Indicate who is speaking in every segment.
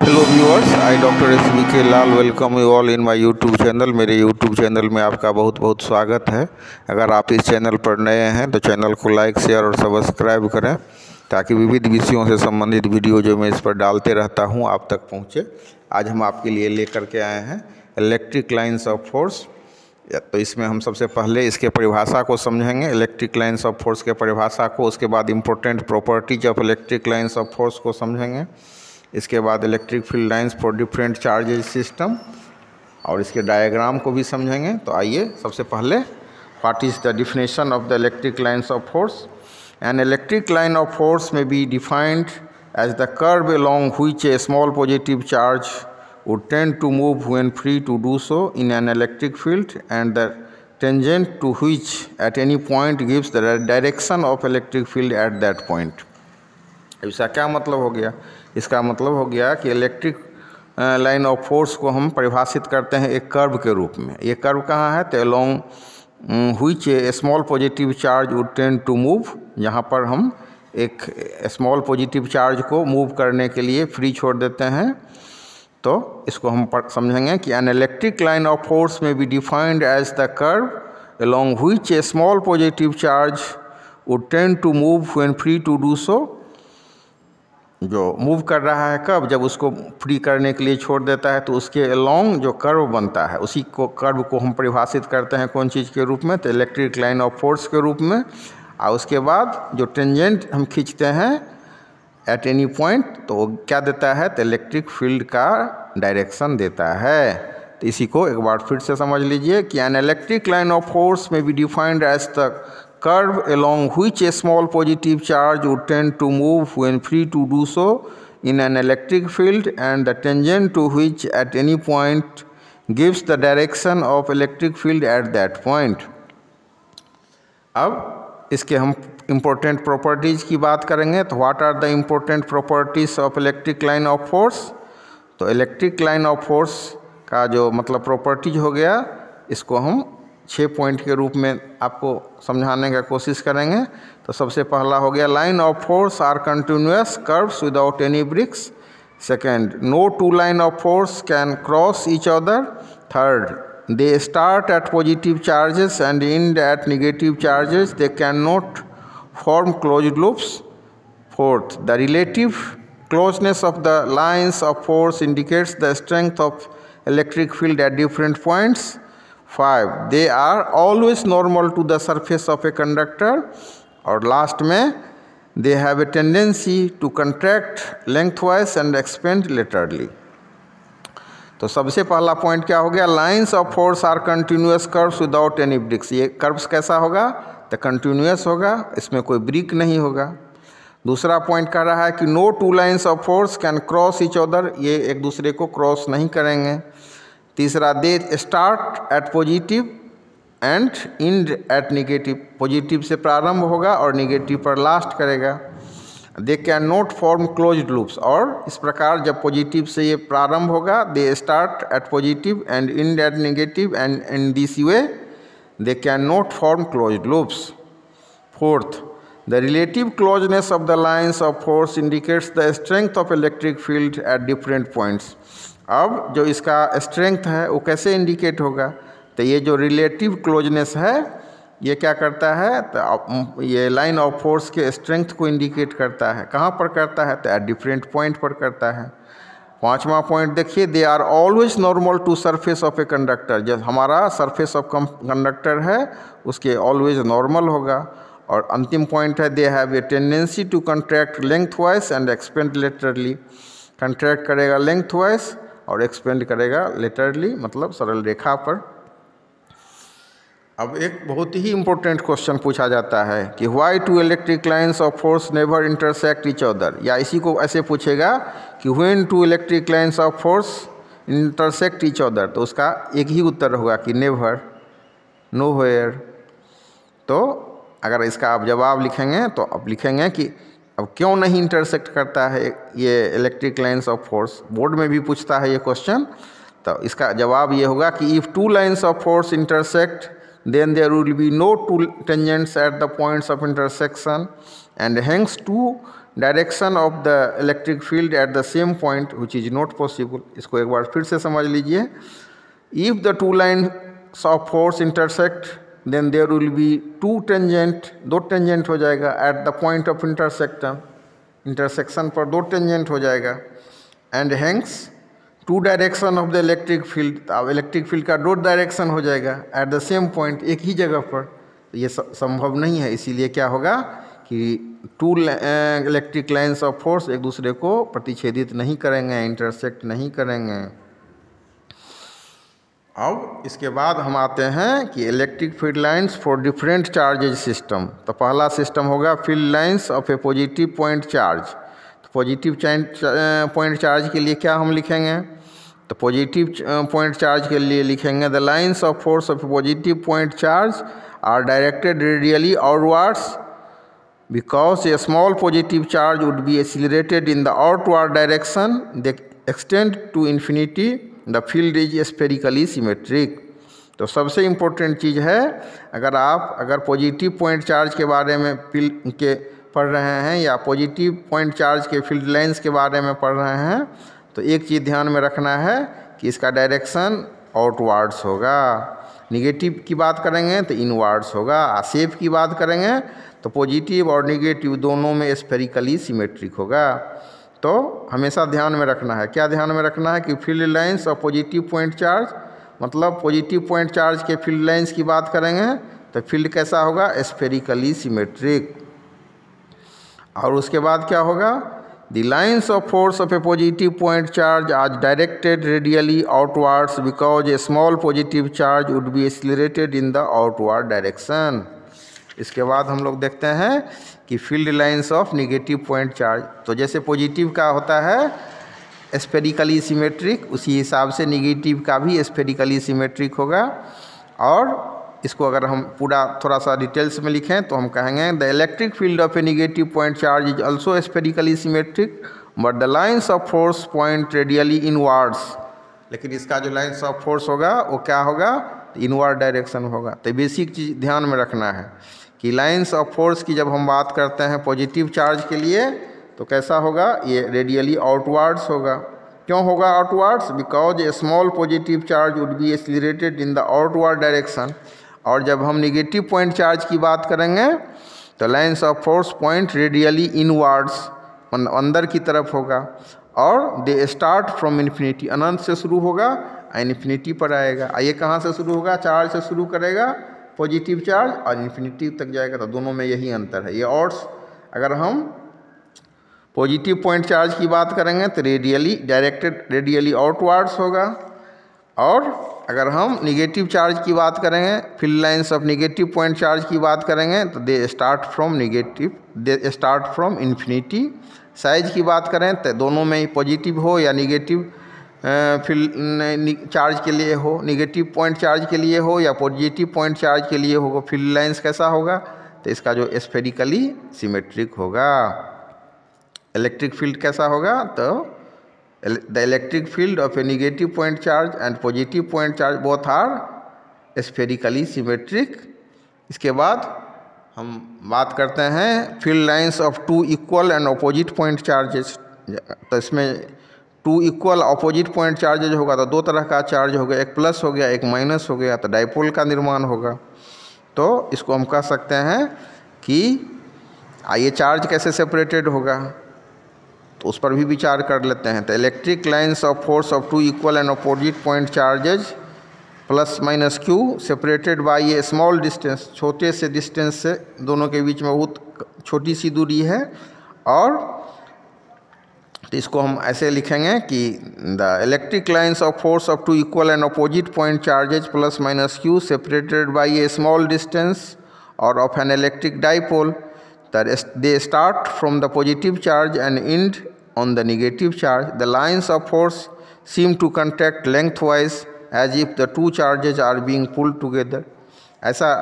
Speaker 1: Hello viewers, I doctor SBK Lal welcome you all in my YouTube channel. मेरे YouTube channel में आपका बहुत बहुत स्वागत है। अगर आप इस चैनल पर नए हैं तो चैनल को लाइक, शेयर और सब्सक्राइब करें ताकि विविध विषयों से संबंधित वीडियो जो मैं इस पर डालते रहता हूं आप तक पहुंचे। आज हम आपके लिए लेकर के आए हैं इलेक्ट्रिक लाइन्स ऑफ फोर्स। तो इसमें हम सबसे पहले इसके परिभाषा को समझेंगे, इलेक्ट्रिक लाइन्स ऑफ फोर्स के परिभाषा को। उसके बाद important properties of electric lines of force को समझेंगे। इसके बाद electric field lines for different charges system और इसके डायग्राम को भी समझेंगे। तो आइए सबसे पहले what is the definition of the electric lines of force. An electric line of force may be defined as the curve along which a small positive charge would tend to move when free to do so in an electric field and the tangent to which at any point gives the direction of electric field at that point। इसका क्या मतलब हो गया? इसका मतलब हो गया कि इलेक्ट्रिक लाइन ऑफ फोर्स को हम परिभाषित करते हैं एक कर्व के रूप में। ये कर्व कहाँ है? तो along which a small positive charge would tend to move, यहाँ पर हम एक स्मॉल पॉजिटिव चार्ज को मूव करने के लिए फ्री छोड़ देते हैं। तो इसको हम समझेंगे कि an electric line of force may be defined as the curve along which a small positive charge would tend to move when free to do so. जो मूव कर रहा है कब? जब उसको फ्री करने के लिए छोड़ देता है तो उसके अलोंग जो कर्व बनता है उसी को कर्व को हम परिभाषित करते हैं कौन चीज़ के रूप में? तो इलेक्ट्रिक लाइन ऑफ फोर्स के रूप में। और उसके बाद जो टेंजेंट हम खींचते हैं एट एनी पॉइंट, तो वो क्या देता है? तो इलेक्ट्रिक फील्ड का डायरेक्शन देता है। तो इसी को एक बार फिर से समझ लीजिए कि an electric line of force may be defined as the curve along which a small positive charge would tend to move when free to do so in an electric field and the tangent to which at any point gives the direction of electric field at that point। अब इसके हम important properties की बात करेंगे। तो what are the important properties of electric line of force? तो electric line of force का जो मतलब properties हो गया, इसको हम 6 पॉइंट के रूप में आपको समझाने का कोशिश करेंगे। तो सबसे पहला हो गया line of force are continuous curves without any breaks. Second, no two line of force can cross each other. Third, they start at positive charges and end at negative charges, they can not form closed loops. Fourth, the relative closeness of the lines of force indicates the strength of electric field at different points. 5, they are always normal to the surface of a conductor। और last में they have a tendency to contract lengthwise and expand laterally। तो सबसे पहला point क्या हो गया? Lines of force are continuous curves without any breaks. ये curves कैसा होगा? तो कंटिन्यूअस होगा, इसमें कोई ब्रिक नहीं होगा। दूसरा पॉइंट कह रहा है कि no two lines of force can cross each other, ये एक दूसरे को क्रॉस नहीं करेंगे। तीसरा, they start at positive and end at negative, positive से प्रारंभ होगा और नेगेटिव पर लास्ट करेगा। They can not form closed loops, और इस प्रकार जब पॉजिटिव से ये प्रारंभ होगा, they start at positive and end at negative and in this way they can not form closed loops. Fourth, the relative closeness of the lines of force indicates the strength of electric field at different points. अब जो इसका strength है वो कैसे indicate होगा? तो ये जो रिलेटिव क्लोजनेस है ये क्या करता है? तो ये लाइन ऑफ फोर्स के स्ट्रेंथ को इंडिकेट करता है। कहाँ पर करता है? तो एट डिफरेंट पॉइंट पर करता है। पांचवा पॉइंट देखिए, they are always normal to surface of a conductor. जब हमारा सरफेस ऑफ कंडक्टर है उसके ऑलवेज नॉर्मल होगा। और अंतिम पॉइंट है, they have a tendency to contract lengthwise and expand laterally. Contract करेगा लेंथ वाइज और एक्सपेंड करेगा लेटरली, मतलब सरल रेखा पर। अब एक बहुत ही इम्पोर्टेंट क्वेश्चन पूछा जाता है कि why two electric lines of force never intersect each other, या इसी को ऐसे पूछेगा कि when two electric lines of force intersect each other, तो उसका एक ही उत्तर होगा कि नेवर, नोवेयर। तो अगर इसका आप जवाब लिखेंगे तो आप लिखेंगे कि अब क्यों नहीं इंटरसेक्ट करता है ये electric lines of force. Board में भी पूछता है ये क्वेश्चन। तो इसका जवाब ये होगा कि if two lines of force intersect then there will be no two tangents at the points of intersection and hence two direction of the electric field at the same point which is not possible. इसको एक बार फिर से समझ लीजिए। If the two lines of force intersect then there will be two tangent, दो tangent हो जाएगा at the point of intersection पर दो टेंजेंट हो जाएगा। And hence two direction of the electric field, अब इलेक्ट्रिक फील्ड का दो डायरेक्शन हो जाएगा एट द सेम पॉइंट, एक ही जगह पर। ये संभव नहीं है, इसीलिए क्या होगा कि two electric lines of force एक दूसरे को प्रतिच्छेदित नहीं करेंगे, इंटरसेक्ट नहीं करेंगे। अब इसके बाद हम आते हैं कि electric field lines for different charges system. तो पहला सिस्टम होगा field lines of a positive point charge. तो पॉजिटिव पॉइंट चार्ज के लिए क्या हम लिखेंगे? तो पॉजिटिव पॉइंट चार्ज के लिए लिखेंगे the lines of force of a positive point charge are directed radially outwards because a small positive charge would be accelerated in the outward direction, they extend to infinity, the field is spherically symmetric। तो सबसे important चीज़ है, अगर positive point charge के बारे में field के पढ़ रहे हैं या पॉजिटिव पॉइंट चार्ज के फील्ड लाइंस के बारे में पढ़ रहे हैं, तो एक चीज़ ध्यान में रखना है कि इसका डायरेक्शन आउटवर्ड्स होगा। निगेटिव की बात करेंगे तो इनवर्ड्स होगा। शेप की बात करेंगे तो पॉजिटिव और निगेटिव दोनों में स्फेरिकली सिमेट्रिक होगा। तो हमेशा ध्यान में रखना है, क्या ध्यान में रखना है कि फील्ड लाइंस और पॉजिटिव पॉइंट चार्ज, मतलब पॉजिटिव पॉइंट चार्ज के फील्ड लाइंस की बात करेंगे तो फील्ड कैसा होगा? Spherically symmetric. और उसके बाद क्या होगा? The lines of force of a positive point charge are directed radially outwards because a small positive charge would be accelerated in the outward direction. इसके बाद हम लोग देखते हैं कि field lines of negative point charge. तो जैसे positive का होता है स्फेरिकली सिमेट्रिक, उसी हिसाब से नेगेटिव का भी स्फेरिकली सिमेट्रिक होगा। और इसको अगर हम पूरा थोड़ा सा डिटेल्स में लिखें तो हम कहेंगे the electric field of A negative point charge is also spherically symmetric but the lines of force point radially inwards. लेकिन इसका जो लाइन्स ऑफ फोर्स होगा वो क्या होगा? इनवर्ड डायरेक्शन होगा। तो बेसिक चीज़ ध्यान में रखना है कि लाइन्स ऑफ फोर्स की जब हम बात करते हैं पॉजिटिव चार्ज के लिए तो कैसा होगा? ये रेडियली आउटवर्ड्स होगा। क्यों होगा outwards? Because a small positive charge would be accelerated in the outward direction. और जब हम नेगेटिव पॉइंट चार्ज की बात करेंगे तो lines of force point radially inwards, अंदर की तरफ होगा। और दे स्टार्ट फ्रॉम इन्फिनिटी, अनंत से शुरू होगा इन्फिनिटी पर आएगा। ये कहाँ से शुरू होगा? चार्ज से शुरू करेगा पॉजिटिव चार्ज और इन्फिनिटी तक जाएगा। तो दोनों में यही अंतर है। ये और अगर हम पॉजिटिव पॉइंट चार्ज की बात करेंगे तो रेडियली डायरेक्टेड रेडियली आउटवर्ड्स होगा। और अगर हम निगेटिव चार्ज की बात करेंगे, field lines of negative point charge की बात करेंगे तो they start from infinity. Size की बात करें तो दोनों में ही पॉजिटिव हो या निगेटिव फील्ड चार्ज के लिए हो, निगेटिव पॉइंट चार्ज के लिए हो या पॉजिटिव पॉइंट चार्ज के लिए हो, फील्ड लाइंस कैसा होगा? तो इसका जो स्फेरिकली सिमेट्रिक होगा। इलेक्ट्रिक फील्ड कैसा होगा? तो the electric field of a negative point charge and positive point charge both are spherically symmetric। इसके बाद हम बात करते हैं field lines of two equal and opposite point charges. तो इसमें two equal opposite point charges होगा तो दो तरह का चार्ज हो गया, एक प्लस हो गया एक माइनस हो गया, तो डाइपोल का निर्माण होगा। तो इसको हम कह सकते हैं कि ये चार्ज कैसे सेपरेटेड होगा, तो उस पर भी विचार कर लेते हैं। तो electric lines of force of two equal and opposite point charges plus minus q separated by a small distance, छोटे से डिस्टेंस से दोनों के बीच में बहुत छोटी सी दूरी है। और तो इसको हम ऐसे लिखेंगे कि the electric lines of force of two equal and opposite point charges plus minus q separated by a small distance और of an electric dipole that they start from the positive charge and end on the negative charge. The lines of force seem to contact lengthwise as if the two charges are being pulled together। ऐसा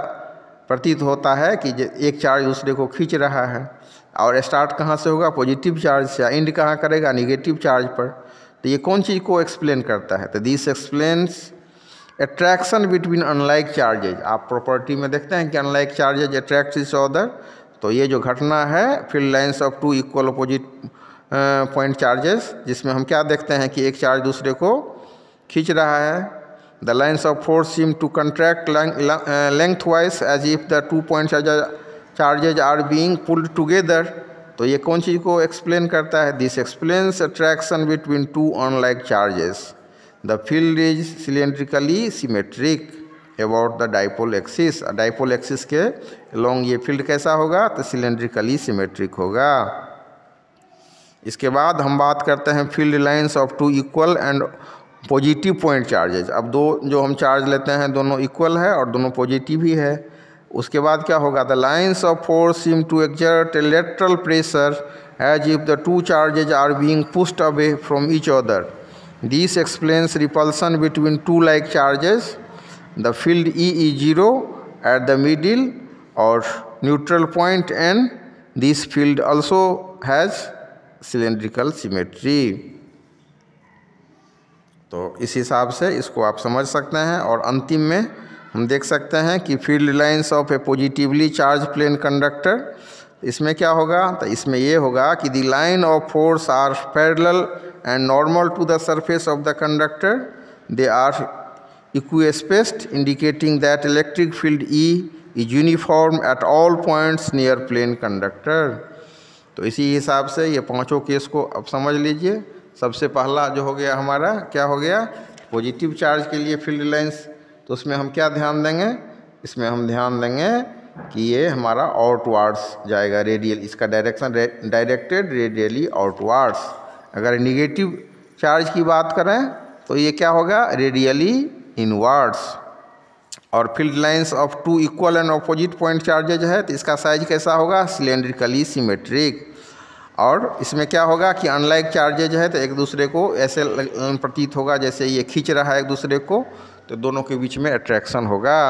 Speaker 1: प्रतीत होता है कि एक charge दूसरे को खींच रहा है। और स्टार्ट कहाँ से होगा? पॉजिटिव चार्ज से। एंड कहाँ करेगा? नेगेटिव चार्ज पर। तो ये कौन चीज़ को एक्सप्लेन करता है? तो this explains attraction between unlike charges. आप प्रॉपर्टी में देखते हैं कि unlike charges attract each other. तो ये जो घटना है field lines of two equal opposite point charges, जिसमें हम क्या देखते हैं कि एक चार्ज दूसरे को खींच रहा है। The lines of force seem to contract lengthwise as if the 2 point charges are being pulled together. तो ये कौन चीज़ को एक्सप्लेन करता है? This explains attraction between two unlike charges. The field is cylindrically symmetric about the dipole axis. Dipole axis के along ये field कैसा होगा? तो सिलेंड्रिकली सिमेट्रिक होगा। इसके बाद हम बात करते हैं field lines of two equal and positive point charges. अब दो जो हम चार्ज लेते हैं दोनों इक्वल है और दोनों पॉजिटिव ही है। उसके बाद क्या होगा? The lines of force seem to exert a lateral pressure as if the two charges are being pushed away from each other. This explains repulsion between two like charges. The field E is 0 at the middle or neutral point, and this field also has cylindrical symmetry। तो इस हिसाब से इसको आप समझ सकते हैं। और अंतिम में हम देख सकते हैं कि field lines of a positively charge plane conductor, इसमें क्या होगा? तो इसमें ये होगा कि the line of force are parallel and normal to the surface of the conductor. They are equispaced, indicating that electric field E is uniform at all points near plane conductor। तो इसी हिसाब से ये पांचों केस को अब समझ लीजिए। सबसे पहला जो हो गया हमारा क्या हो गया? पॉजिटिव चार्ज के लिए फील्ड लाइंस। तो उसमें हम क्या ध्यान देंगे? इसमें हम ध्यान देंगे कि ये हमारा आउटवर्ड्स जाएगा, रेडियल, इसका डायरेक्शन डायरेक्टेड रेडियली आउटवर्ड्स। अगर निगेटिव चार्ज की बात करें तो ये क्या होगा? Radially inwards. और field lines of two equal and opposite point charges है तो इसका साइज कैसा होगा? Cylindrically symmetric. और इसमें क्या होगा कि अनलाइक चार्जेज है तो एक दूसरे को ऐसे प्रतीत होगा जैसे ये खींच रहा है एक दूसरे को, तो दोनों के बीच में अट्रैक्शन होगा।